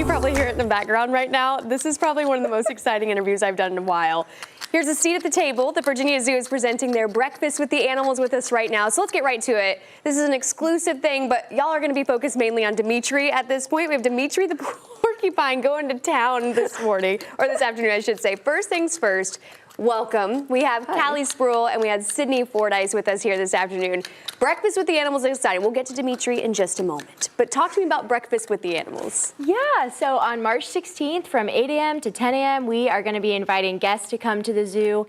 You probably hear it in the background right now. This is probably one of the most exciting interviews I've done in a while. Here's a seat at the table. The Virginia Zoo is presenting their Breakfast with the Animals with us right now. So let's get right to it. This is an exclusive thing, but y'all are going to be focused mainly on Dimitri at this point. We have Dimitri the porcupine going to town this morning, or this afternoon, I should say. First things first, welcome. We have Callie Spruill and we had Sydney Fordyce with us here this afternoon. Breakfast with the Animals is exciting. We'll get to Dimitri in just a moment. But talk to me about Breakfast with the Animals. Yeah, so on March 16th from 8 a.m. to 10 a.m., we are going to be inviting guests to come to the zoo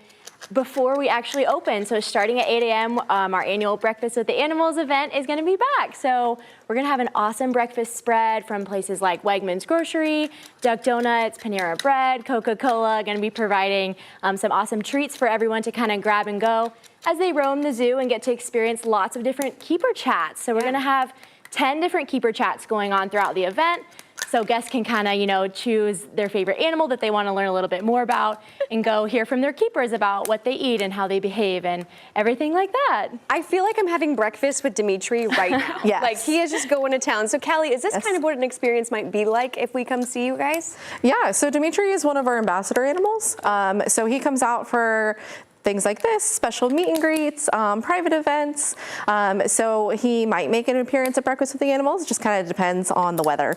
before we actually open. So starting at 8 a.m., our annual Breakfast with the Animals event is going to be back. So we're going to have an awesome breakfast spread from places like Wegmans Grocery, Duck Donuts, Panera Bread, Coca-Cola. Going to be providing some awesome treats for everyone to kind of grab and go as they roam the zoo and get to experience lots of different keeper chats. So we're going to have 10 different keeper chats going on throughout the event. So guests can kind of, choose their favorite animal that they want to learn a little bit more about and go hear from their keepers about what they eat and how they behave and everything like that. I feel like I'm having breakfast with Dimitri right now. Yes. Like he is just going to town. So Callie, is this kind of what an experience might be like if we come see you guys? Yeah, so Dimitri is one of our ambassador animals. So he comes out for things like this, special meet and greets, private events. So he might make an appearance at Breakfast with the Animals. It just kind of depends on the weather.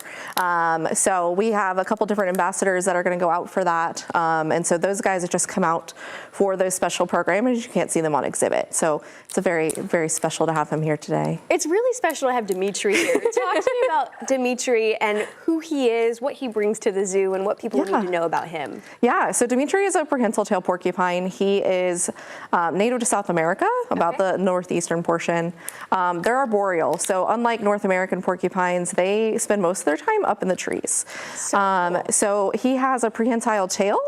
So we have a couple different ambassadors that are going to go out for that. And so those guys have just come out for those special programs. You can't see them on exhibit. So it's a very, very special to have him here today. It's really special to have Dimitri here. Talk to me about Dimitri and who he is, what he brings to the zoo, and what people need to know about him. Yeah, so Dimitri is a prehensile tail porcupine. He is native to South America, about the northeastern portion. They're arboreal, so unlike North American porcupines, they spend most of their time up in the trees. So he has a prehensile tail,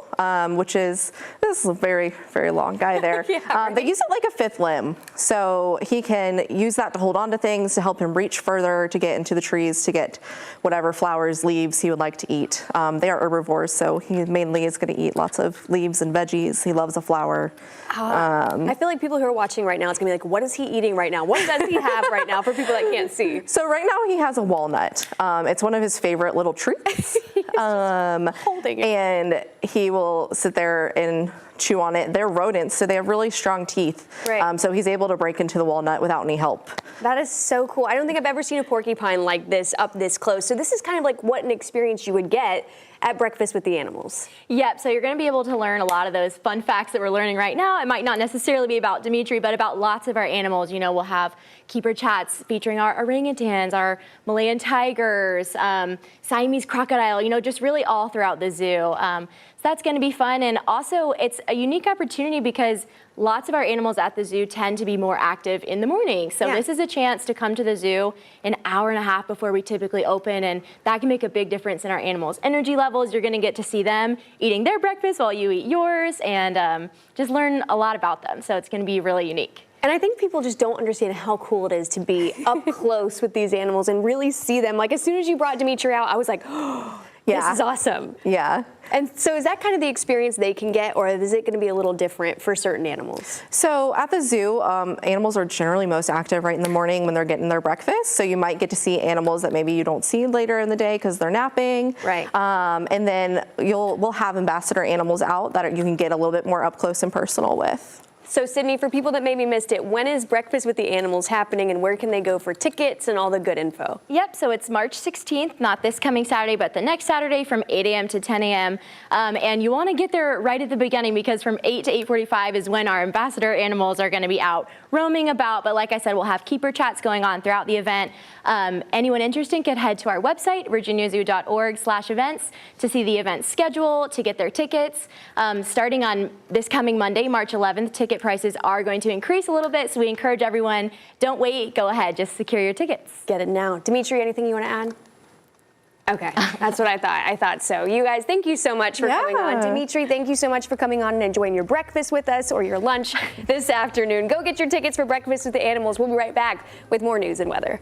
which is this very, very long guy there. They use it like a fifth limb, so he can use that to hold on to things, to help him reach further, to get into the trees, to get whatever flowers, leaves he would like to eat. They are herbivores, so he mainly is going to eat lots of leaves and veggies. He loves a flower. I feel like people who are watching right now, it's gonna be like, what is he eating right now? What does he have right now for people that can't see? So right now he has a walnut. It's one of his favorite little treats. Holding it. And he will sit there and chew on it. They're rodents, so they have really strong teeth. Right. So he's able to break into the walnut without any help. That is so cool. I don't think I've ever seen a porcupine like this up this close. So this is kind of like what an experience you would get at Breakfast with the Animals. Yep, so you're going to be able to learn a lot of those fun facts that we're learning right now. It might not necessarily be about Dimitri, but about lots of our animals. We'll have keeper chats featuring our orangutans, our Malayan tigers, Siamese crocodile, just really all throughout the zoo. So that's going to be fun. And also it's a unique opportunity because lots of our animals at the zoo tend to be more active in the morning. So this is a chance to come to the zoo an hour and a half before we typically open, and that can make a big difference in our animals' energy levels. You're going to get to see them eating their breakfast while you eat yours, and just learn a lot about them. So it's going to be really unique. And I think people just don't understand how cool it is to be up close with these animals and really see them. Like as soon as you brought Dimitri out, I was like, oh, this is awesome. Yeah. And so is that kind of the experience they can get, or is it going to be a little different for certain animals? So at the zoo, animals are generally most active right in the morning when they're getting their breakfast. So you might get to see animals that maybe you don't see later in the day because they're napping. Right. And then we'll have ambassador animals out that you can get a little bit more up close and personal with. So Sydney, for people that maybe missed it, when is Breakfast with the Animals happening and where can they go for tickets and all the good info? Yep, so it's March 16th, not this coming Saturday, but the next Saturday from 8 a.m. to 10 a.m. And you want to get there right at the beginning because from 8 to 8:45 is when our ambassador animals are going to be out roaming about. But like I said, we'll have keeper chats going on throughout the event. Anyone interested can head to our website, virginiazoo.org/events, to see the event schedule, to get their tickets. Starting on this coming Monday, March 11th, ticket prices are going to increase a little bit, so we encourage everyone, don't wait, go ahead, just secure your tickets. Get it now. Dimitri, anything you want to add? Okay, that's what I thought. I thought so. You guys, thank you so much for coming on. Dimitri, thank you so much for coming on and enjoying your breakfast with us or your lunch this afternoon. Go get your tickets for Breakfast with the Animals. We'll be right back with more news and weather.